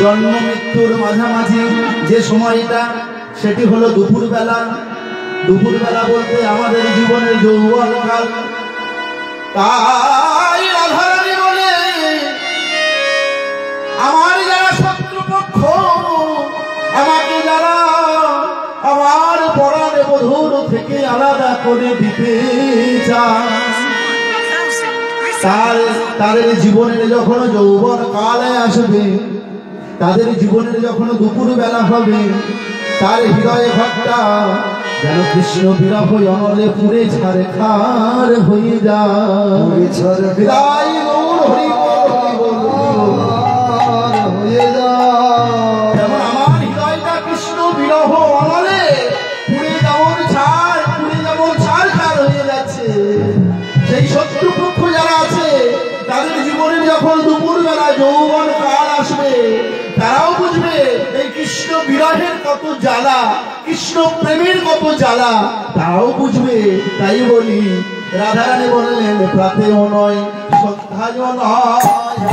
জন্ম মৃত্যুর মাঝামাঝি যে সময়টা, সেটি হলো দুপুরবেলা। দুপুরবেলা বলতে আমাদের জীবনের যৌবনকাল। তাই রাধারানী বলে, আমার যারা শত্রুপক্ষ, আমাকে যারা আমার পরাণ বধূর থেকে আলাদা করে দিতে চায়, তাদের জীবনের যখন যৌবন কালে আসবে, তাদের জীবনের যখন দুপুর বেলা হবে, তার হৃদয়ে ঘরটা যেন কৃষ্ণ বিরহ অনলে পুরে ছারখার হয়ে যায়। যেমন আমার হৃদয়টা কৃষ্ণ বিরহ অনলে পুরে যেমন ছারখার হয়ে যাচ্ছে, সেই শত্রুপক্ষ যারা আছে তাদের জীবনে যখন দুপুর বেলা যৌবন কাল আসবে, তারাও বুঝবে এই কৃষ্ণ বিরহের কত জ্বালা, কৃষ্ণ প্রেমের কত জ্বালা, তারাও বুঝবে। তাই বলি রাধারানী বললেন, প্রাতেও নয় সন্ধ্যায়ও নয়,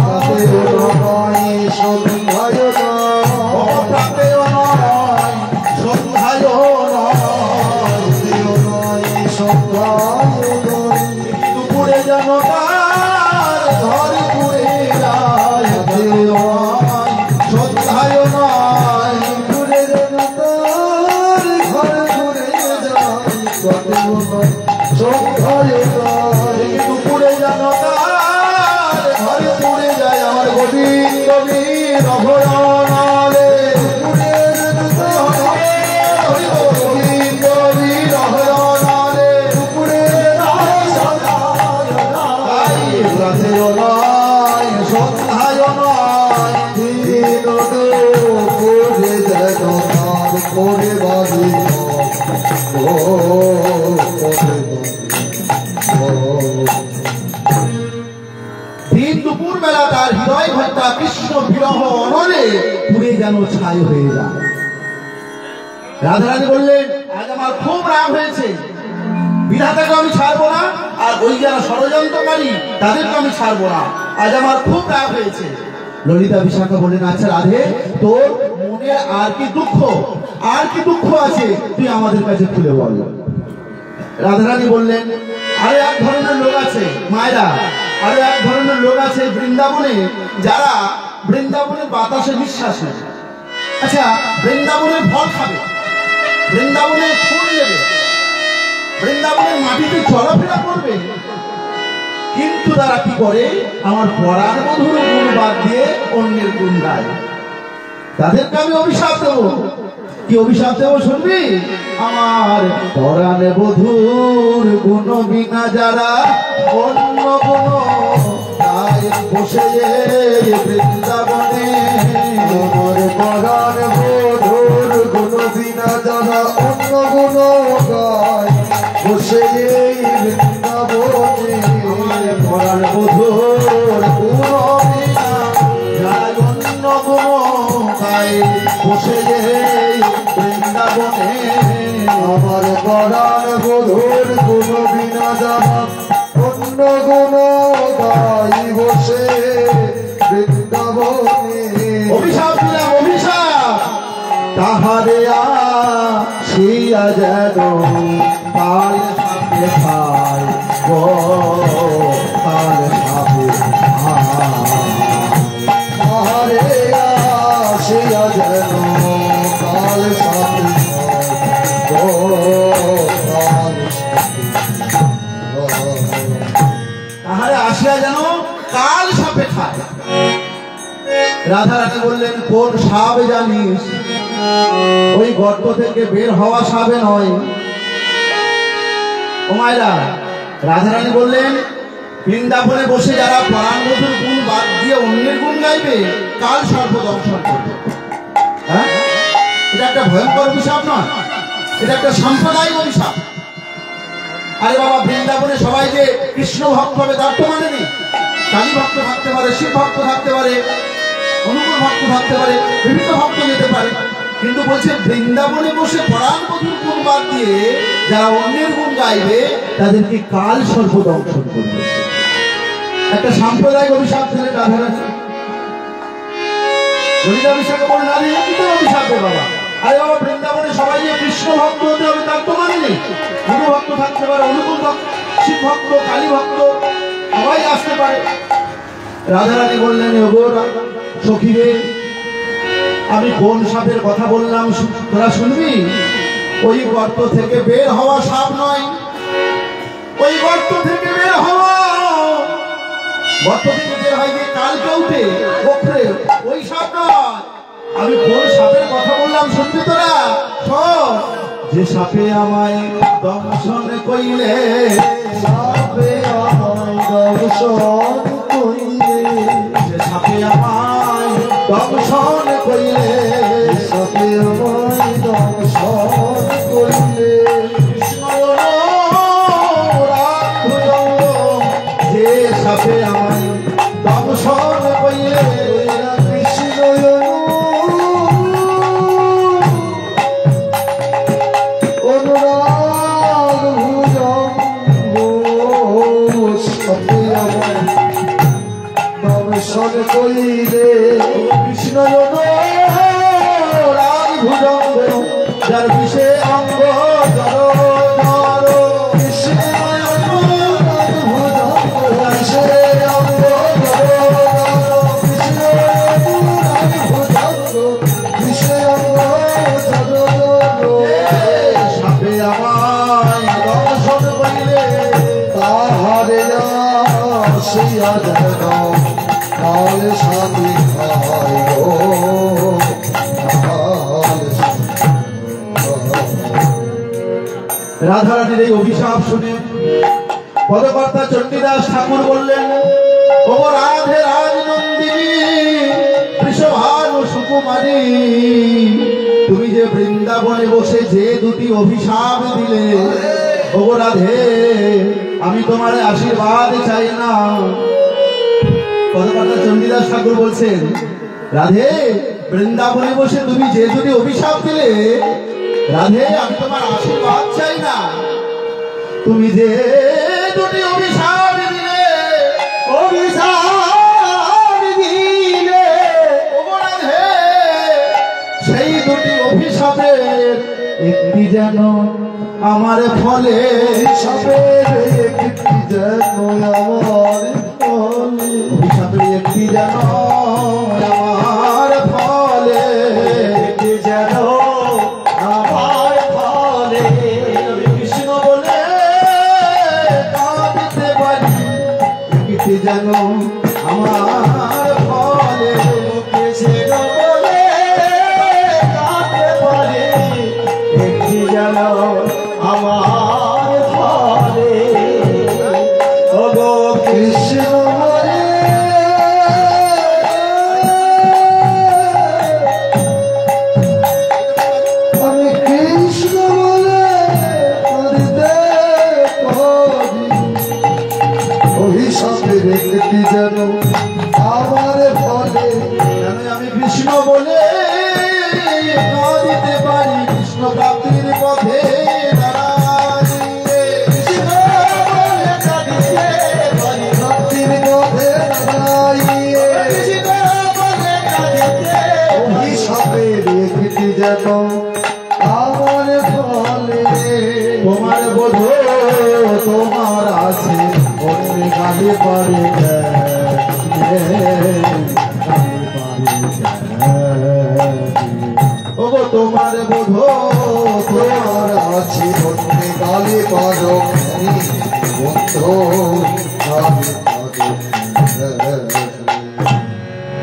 প্রাতেও নয় সন্ধ্যায়ও নয়, প্রাতেও নয় সন্ধ্যায়ও নয়, দুপুরে যেন তার ঘর পুড়ে যায়, সন্ধ্যায়ও নয়, পুড়ে যেন তার ঘর পুড়ে যায়, সন্ধ্যায়ও নয়, দুপুরে যেন তার ঘর পুড়ে যায়। আমার গোবিন্দ বীর অভয়ানালে, গোবিন্দ বীর অভয়ানালে, দুপুরে রাতেও নয় সন্ধ্যায়ও নয়, করে যেন তার করে বাজি দিন দুপুর বেলা তার হৃদয় ঘরটা কৃষ্ণ বিরহ অনলে পুড়ে যেন ছাই হয়ে যায়। রাধারানী বললেন, আজ আমার খুব রাগ হয়েছে, বিধাতাকে আমি ছাড়বো না, আর ওই যারা ষড়যন্ত্রকারী তাদেরকে আমি ছাড়বো না, আজ আমার খুব রাগ হয়েছে। ললিতা বিশাখা বললেন, আচ্ছা রাধে, তোর মনে আর কি দুঃখ আছে, তুই আমাদের কাছে খুলে বল। রাধারানী বললেন, আরো এক ধরনের লোক আছে মায়েরা, আরো এক ধরনের লোক আছে বৃন্দাবনে, যারা বৃন্দাবনের বাতাসে নিঃশ্বাস নেয়। আচ্ছা, বৃন্দাবনের ফল খাবে, বৃন্দাবনের ফুল নেবে, বৃন্দাবনের মাটিতে চলাফেরা করবে, কিন্তু তারা কি করে? আমার পরাণ বধূর গুণ বাদ দিয়ে অন্যের গুণ গায়। তাদেরকে আমি অভিশাপ দেবো। কি অভিশাপ দেবো শুনবি? আমার পরাণ বধূর গুণ বিনা যারা অন্য গুণ গায় বসে বৃন্দাবনে। আমার পরাণ বধূর গুণ বিনা যারা অন্য গুণ গায় বসে বৃন্দাবনে। আমার পরাণ বধূর গুণ বিনা যারা অন্য গুণ গায় বসে বৃন্দাবনে। আমার পরাণ বধূর গুণ বিনা যারা অন্য গুণ গাই বসে বৃন্দাবনে। অভিশাপ দিলাম, অভিশাপ। তাহারে আসিয়া যেন কাল সাপে খায় গো, কাল সাপে তাহারে আসিয়া যেন কাল সাপে তাহারে আসিয়া যেন কাল সাপে খায়। রাধারানী বললেন, কোন সাপ জানিস? ওই গর্ত থেকে বের হওয়া সাপে নয়। ও মায়েরা, রাধারানী বললেন, বৃন্দাবনে বসে যারা পরাণ বধূর গুণ বাদ দিয়ে অন্যের গুণ গাইবে, কাল সর্প দংশন করবে। হ্যাঁ, এটা একটা ভয়ঙ্কর অভিশাপ নয়, এটা একটা সাম্প্রদায়িক অভিশাপ। আরে বাবা, বৃন্দাবনে সবাই যে কৃষ্ণ ভক্ত হবে তার তো মানে নেই। কালী ভক্ত থাকতে পারে, শিব ভক্ত থাকতে পারে, অনুকূল ভক্ত থাকতে পারে, বিভিন্ন ভক্ত যেতে পারে, কিন্তু বলছে বৃন্দাবনে বসে পরাণ বধূর গুণ বাদ দিয়ে যারা অন্যের গুণ গাইবে তাদেরকে কাল সর্প দংশন করবে। একটা সাম্প্রদায়িক অভিশাপ দিলেন রাধারানী। ললিতা অভিশাপে বলে না দিয়ে কি অভিশাপ দেবে বাবা? আরে বাবা, বৃন্দাবনে সবাই যে কৃষ্ণ ভক্ত হতে হবে তার তো মানে নেই। গুরু ভক্ত থাকতে পারে, অনুকূল ভক্ত, শিব ভক্ত, কালী ভক্ত, সবাই আসতে পারে। রাধারানী বললেন, ওগো সখী রে, আমি কোন সাপের কথা বললাম তোরা শুনবি? ওই গর্ত থেকে বের হওয়া সাপ নয়, ওই গর্ত থেকে বের হওয়া, গর্ত থেকে বের হয় যে কালকে উঠে ওখরে, ওই সাপ নয়। আমি কোন সাপের কথা বললাম শুনবি তোরা? শোন, যে সাপে আমায় দংশন কইলে, সাপে আমায় দংশন কইলে, যে সাপে আমায় দংশন কইলে, সাপে আমায় দংশন কইলে, কৃষ্ণ রাধুজঙ্গ, যে সাপে আমায় দংশন কইলে, কৃষ্ণ অনুরাগ ভুজঙ্গ, সাপে আমায় দংশন কইলে, কৃষ্ণ রাধুজঙ্গ, যার বিষে অঙ্গ জড় জড়, কৃষ্ণ অনুরাগ ভুজঙ্গ, সে অঙ্গ কৃষ্ণ অনুরাগ ভুজঙ্গ, কৃষ্ণ অঙ্গ সাপে আমায় দংশন করিলে, তাহারে আসিয়া যেন কাল সাপে খায় গো, কাল রাধারানীর এই অভিশাপ শুনে পদকর্তা চণ্ডীদাস ঠাকুর বললেন, ও রাধে রাজনন্দিনী বৃষভানু সুকুমারী, তুমি যে বৃন্দাবনে বসে যে দুটি অভিশাপ দিলে, ও রাধে, আমি তোমার আশীর্বাদ চাই না। পদকর্তা চণ্ডীদাস ঠাকুর বলছেন, রাধে, বৃন্দাবনে বসে তুমি যে দুটি অভিশাপ দিলে, রাধে, আমি তোমার আশীর্বাদ চাই না। তুমি যে দুটি অভিশাপ দিলে, অভিশাপ দিলে, ও রাধে, সেই দুটি অভিশাপের একটি যেন আমার ফলে, সাপের একটি যেন আমার ফলে, অভিশাপের একটি যেন আমার ফলে, একটি যেন আমার ফলে, আমার ফলে ওগো কৃষ্ণ বলে আমি কৃষ্ণ বলে করিতে পারি অভিশাপের একটি যেন আমার ফলে আমি কৃষ্ণ বলে দিতে পারি কৃষ্ণ প্রাপ্তির পথে যেন আমার ফলে তোমার বোধ তোমার আছে অন্য গালি পারে ওগো তোমার বোধ তোমার আছে অন্য গালি পারো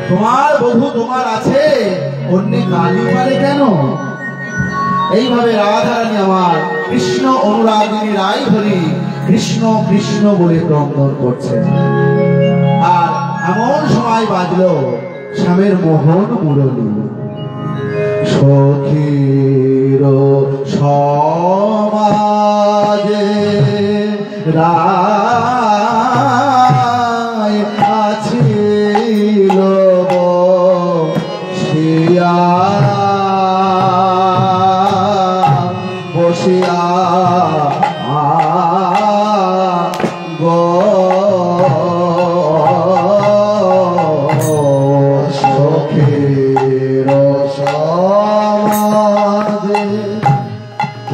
তোমার বধূ তোমার আছে অন্য গালি পারে কেন? এইভাবে রাধারানী আমার কৃষ্ণ অনুরাগিনী রায় ধরি কৃষ্ণ কৃষ্ণ বলে ক্রন্দন করছে। আর এমন সময় বাজলো শ্যামের মোহন মুরলী। সখীর সমাজে রায় আছিল বসিয়া বসিয়া সখীর সমাজে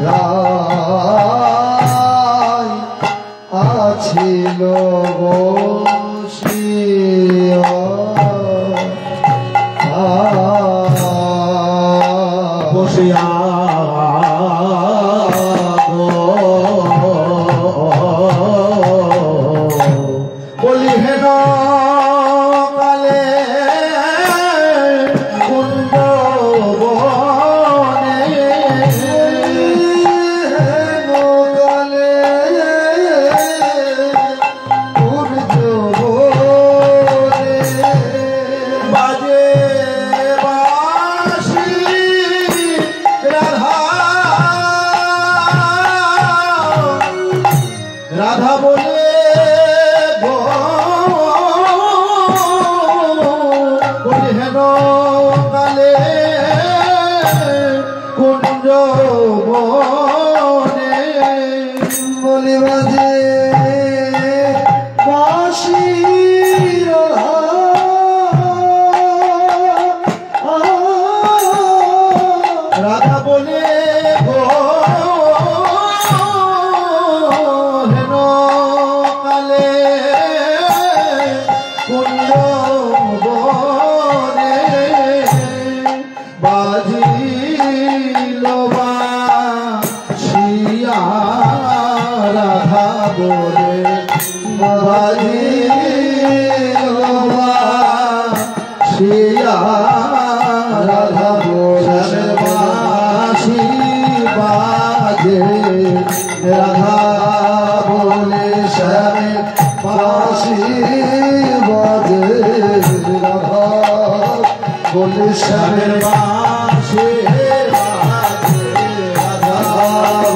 রায় আছিল বসিয়া বসিয়া বলি হেন কালে কুন্দ বনে কালে সূর্য বনে বাজে বাঁশি রাধা রাধা বলে গো বলি হেন কালে কুঞ্জ বনে বলি বাজে বাঁশি রাধা বলে গো হেন কালে কুঞ্জ বনে বাজিল বাঁশিয়া রাধা বলে বাজিল বাঁশিয়া রাধা বলে বাঁশি বাজে রাধা বলে শ্যামে বাঁশি বাজে রাধা বলে শ্যামের বাঁশি বাজে রাধা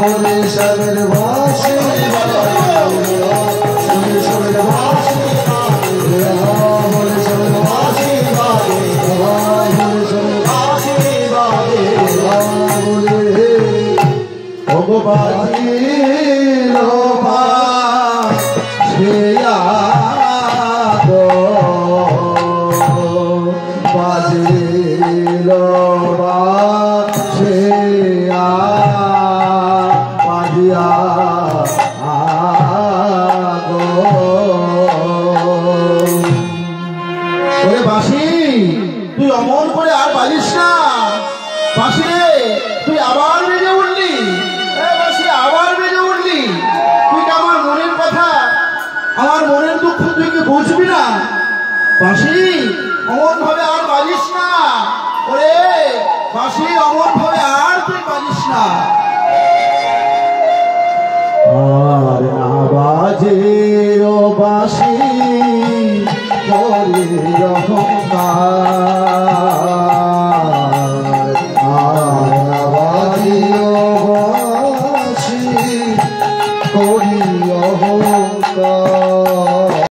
বলে শ্যামের বাঁশি বলে শ্যামের বাঁশি বলে শ্যামের বাঁশি বলে শ্যামের বাঁশি বলে ওগো বাজিল বাঁশিয়া গো বাজিল বাঁশিয়া বাজিয়া গো ওরে বাঁশি তুই অমন করে আর বাজিস না। বাঁশি রে তুই আবার বেজে উঠলি, বাঁশি আবার বেজে উঠলি। তুই কি আমার মনের কথা আমার মনের দুঃখ তুই কি বুঝবি না? বাঁশি অমন ভাবে আর বাজিস না। ওরে বাঁশি অমন ভাবে আর তুই বাজিস না। যে